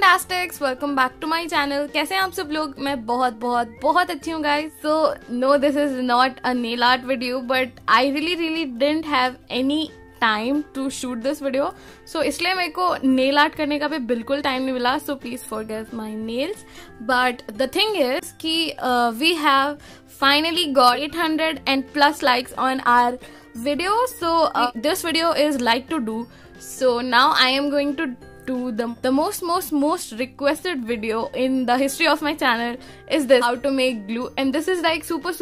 फैंटास्टिक्स, welcome back to my channel. कैसे हैं आप सब लोग? मैं बहुत बहुत बहुत अच्छी हूँ guys. So no, this is not a nail art video, but I really didn't have any time to shoot this video. So इसलिए मेरे को नेल आर्ट करने का भी बिल्कुल टाइम नहीं मिला। So please forgive my nails. But the thing is कि we have finally got 800 and plus likes on our video. So this video is like to do. So now I am going to do the most requested video in the history of my channel is this: how to make glue. And this is like super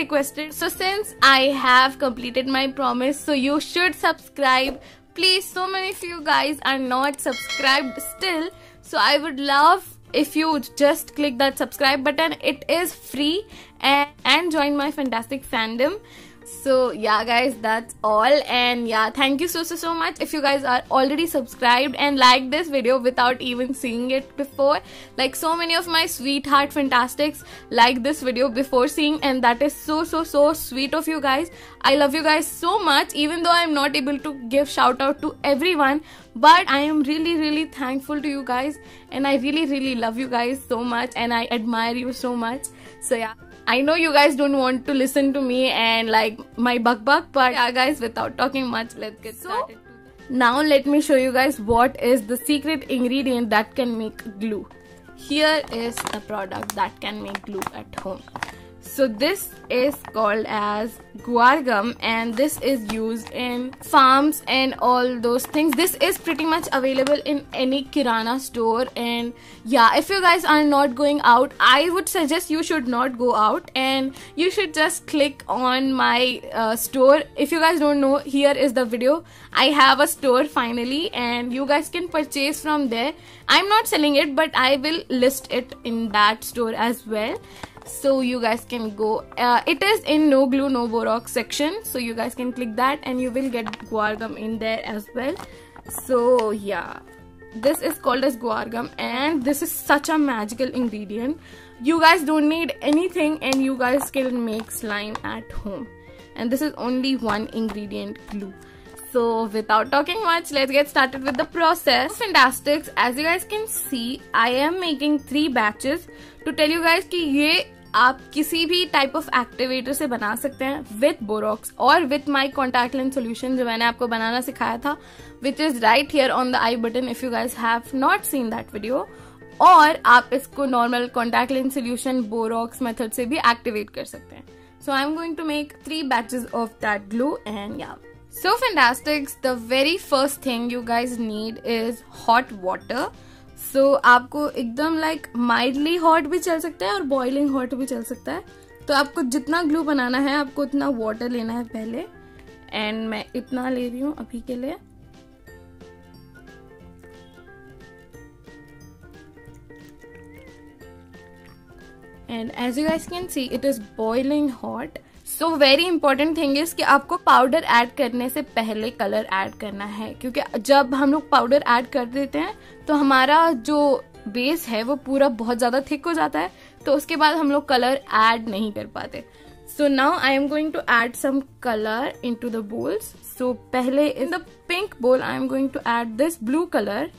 requested. So since I have completed my promise, so you should subscribe. Please, so many of you guys are not subscribed still. So I would love if you just click that subscribe button. It is free, and join my fantastic fandom. So yeah guys, that's all. And yeah, thank you so much if you guys are already subscribed and liked this video without even seeing it before. Like, so many of my sweetheart fantastics like this video before seeing, and that is so sweet of you guys. I love you guys so much, even though I'm not able to give shout out to everyone, but I am really thankful to you guys, and I really love you guys so much, and I admire you so much. So yeah, I know you guys don't want to listen to me and like my buck, but yeah guys, without talking much, let's get started. Now let me show you guys what is the secret ingredient that can make glue. Here is the product that can make glue at home. So this is called as guar gum, and this is used in farms and all those things. This is pretty much available in any kirana store. And yeah, if you guys are not going out, I would suggest you should not go out, and you should just click on my store. If you guys don't know, here is the video. I have a store finally, and you guys can purchase from there. I'm not selling it, but I will list it in that store as well. So you guys can go. It is in no glue no borax section, so you guys can click that and you will get guar gum in there as well. So yeah, this is called as guar gum, and this is such a magical ingredient. You guys don't need anything, and you guys can make slime at home. And this is only one ingredient, glue. So without talking much, let's get started with the process. Fantastics, as you guys can see, I am making 3 batches to tell you guys कि ये आप किसी भी type of activator से बना सकते हैं with borax और with my contact lens solution, जो मैंने आपको बनाना सिखाया था, which is right here on the eye button if you guys have not seen that video. और आप इसको normal contact lens solution borax method से भी एक्टिवेट कर सकते हैं. So I am going to make 3 batches of that glue. And yeah, so fantastics, the very first thing you guys need is hot water. So आपको एकदम like mildly hot भी चल सकता है और boiling hot भी चल सकता है. तो आपको जितना glue बनाना है, आपको उतना water लेना है पहले, and मैं इतना ले रही हूँ अभी के लिए. And as you guys can see, it is boiling hot. So very important thing is कि आपको पाउडर ऐड करने से पहले कलर ऐड करना है, क्योंकि जब हम लोग पाउडर ऐड कर देते हैं तो हमारा जो बेस है वो पूरा बहुत ज्यादा थिक हो जाता है, तो उसके बाद हम लोग कलर ऐड नहीं कर पाते. So now I am going to add some colour into the bowls. So पहले in the pink bowl I am going to add this blue colour.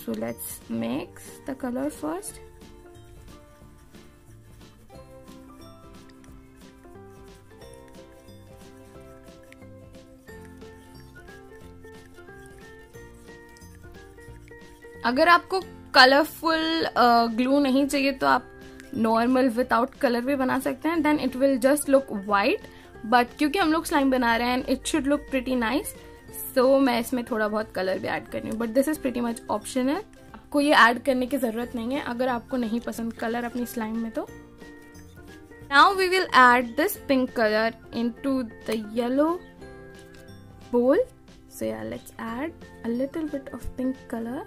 So let's mix the colour first. अगर आपको colourful glue नहीं चाहिए तो आप normal without colour भी बना सकते हैं. Then it will just look white, but क्योंकि हम लोग स्लाइम बना रहे हैं and it should look pretty nice, so मैं इसमें थोड़ा बहुत कलर भी ऐड कर रही हूँ. But this is pretty much optional. आपको ये ऐड करने की जरूरत नहीं है अगर आपको नहीं पसंद कलर अपनी स्लाइम में. तो now we will add this pink colour into the yellow bowl. So yeah, let's add a little bit of pink colour.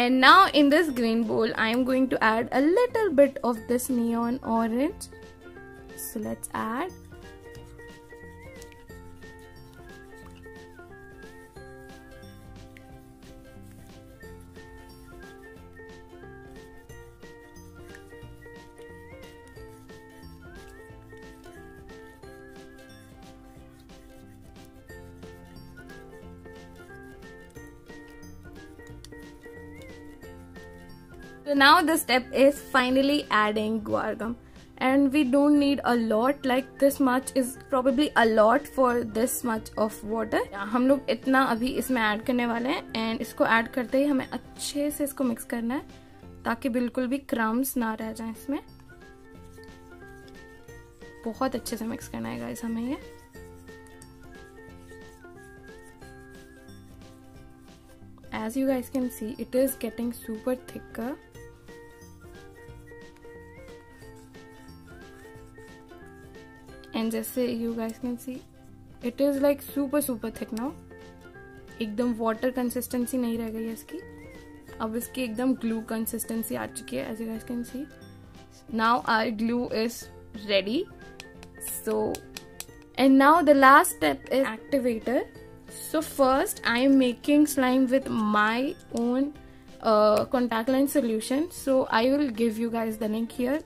And now in this green bowl, I am going to add a little bit of this neon orange. So let's add. So now the step is finally adding guar gum, and we don't need a lot, like this much is probably a lot for this much of water. हम लोग इतना अभी इसमें add करने वाले हैं, and इसको add करते ही हमें अच्छे से इसको मिक्स करना है ताकि बिल्कुल भी क्रम्स ना रह जाएं इसमें. बहुत अच्छे से मिक्स करना है गाइस हमें ये. As you guys can see, it is getting super thicker. And जैसे you guys can see, it is like super thick now. एकदम water consistency नहीं रह गई है इसकी. अब इसकी एकदम glue consistency आ चुकी है, as you guys can see. Now our glue is ready. So, and now the last step is activator. So first I am making slime with my own contact lens solution. So I will give you guys the link here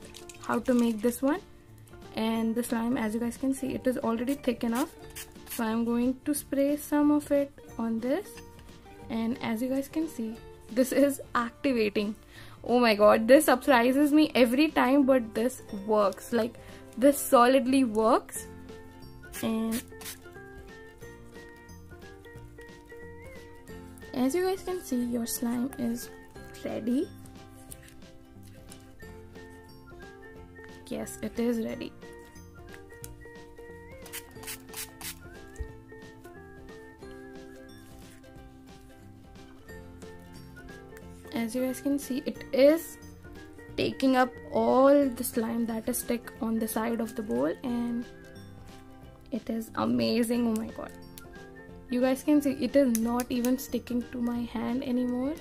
how to make this one. And the slime, as you guys can see, it is already thick enough. So I am going to spray some of it on this, and as you guys can see, this is activating. Oh my god, this surprises me every time, but this works. Like, this solidly works. And as you guys can see, your slime is ready. Yes, it is ready. As you guys can see, it is taking up all the slime that is stuck on the side of the bowl, and it is amazing. Oh my god, you guys can see it is not even sticking to my hand anymore.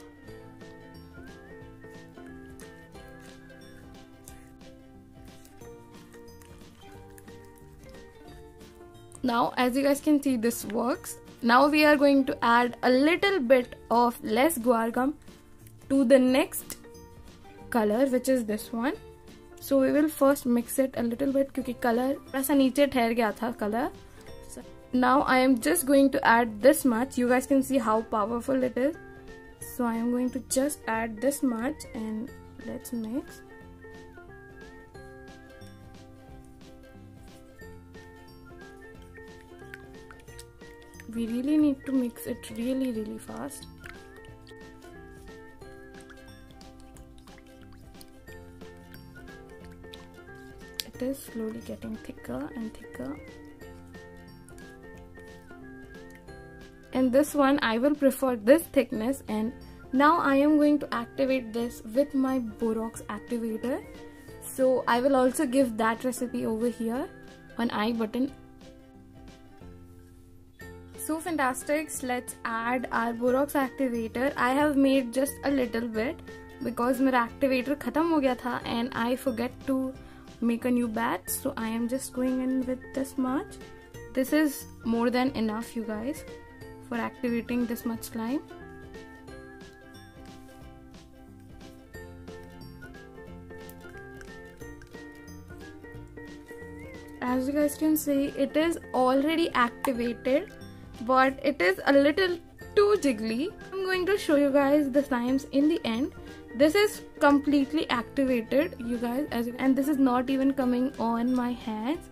Now, as you guys can see, this works. Now we are going to add a little bit of less guar gum to the next color, which is this one. So we will first mix it a little bit क्योंकि color ऐसा नीचे ठहर गया था color. So now I am just going to add this much. You guys can see how powerful it is. So I am going to just add this much and let's mix. We really need to mix it really fast. It is slowly getting thicker and thicker. And this one, I will prefer this thickness. And now I am going to activate this with my Borax activator. So I will also give that recipe over here on I button. So fantastics, let's add our Borax activator. I have made just a little bit because मेरा activator खत्म हो गया था and I forget to make a new batch. So I am just going in with this much. This is more than enough, you guys, for activating this much slime. As you guys can see, it is already activated, but it is a little too jiggly. I'm going to show you guys the slimes in the end. This is completely activated, you guys, and this is not even coming on my hands.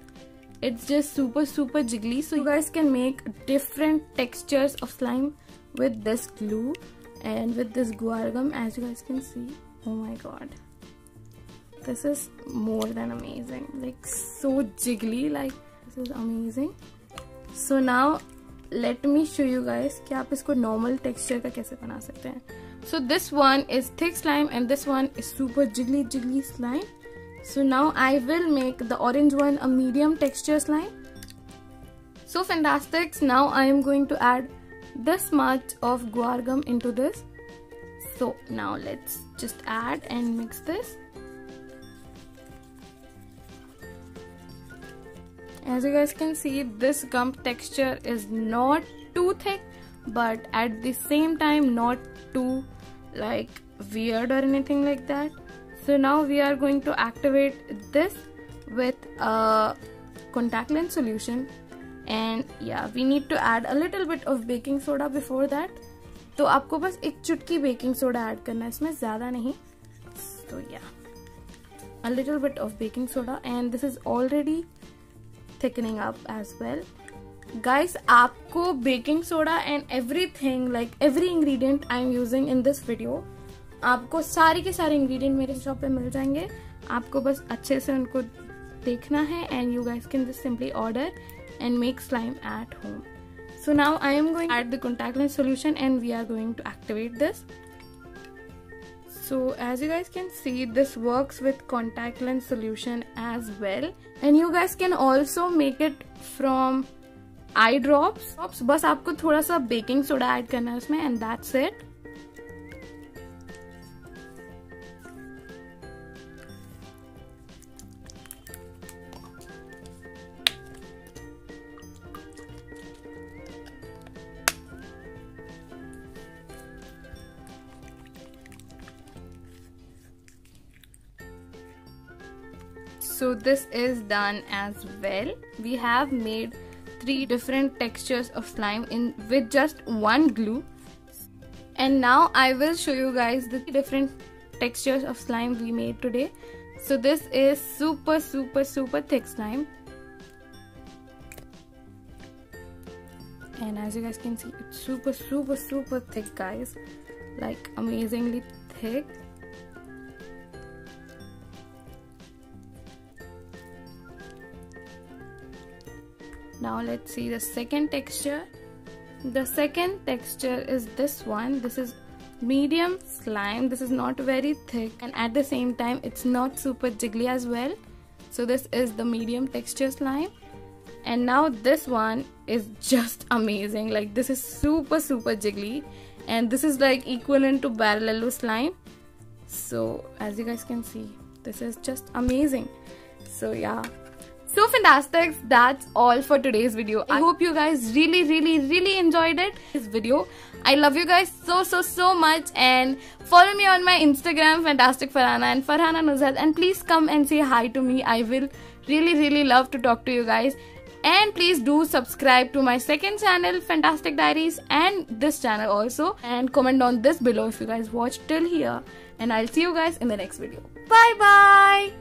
It's just super jiggly. So you guys can make different textures of slime with this glue and with this guar gum, as you guys can see. Oh my god, this is more than amazing. Like, so jiggly, like this is amazing. So now let me show you guys कि आप इसको normal texture का कैसे बना सकते हैं. So this one is thick slime and this one is super jiggly slime. So now I will make the orange one a medium texture slime. So fantastics, now I am going to add this much of guar gum into this. So now let's just add and mix this. As you guys can see, this gum texture is not too thick, but at the same time not too like weird or anything like that. So now we are going to activate this with a contact lens solution, and yeah, we need to add a little bit of baking soda before that. तो आपको बस एक चुटकी baking soda add करना है इसमें, ज्यादा नहीं. So yeah, a little bit of baking soda, and this is already thickening up as well. Guys, आपको baking soda and everything, like every ingredient I am using in this video, आपको सारे के सारे ingredient मेरे shop पे मिल जाएंगे. आपको बस अच्छे से उनको देखना है, and you guys can just simply order and make slime at home. So now I am going to add the contact lens solution, and we are going to activate this. So as you guys can see, this works with contact lens solution as well, and you guys can also make it from eye drops. बस आपको थोड़ा सा baking soda add करना है उसमें, and that's it. So this is done as well. We have made 3 different textures of slime with just one glue. And now I will show you guys the different textures of slime we made today. So this is super thick slime. And as you guys can see, it's super thick, guys. Like amazingly thick. Now let's see the second texture. The second texture is this one. This is medium slime. This is not very thick, and at the same time it's not super jiggly as well. So this is the medium texture slime. And now this one is just amazing. Like this is super jiggly, and this is like equivalent to Barrel slime. So as you guys can see, this is just amazing. So yeah, so fantastic. That's all for today's video. I hope you guys really enjoyed this video. I love you guys so much, and follow me on my Instagram, Fantastic Farhana and Farhana Nuzhat, and please come and say hi to me. I will really love to talk to you guys. And please do subscribe to my second channel, Fantastic Diaries, and this channel also, and comment on this below if you guys watched till here. And I'll see you guys in the next video. Bye bye.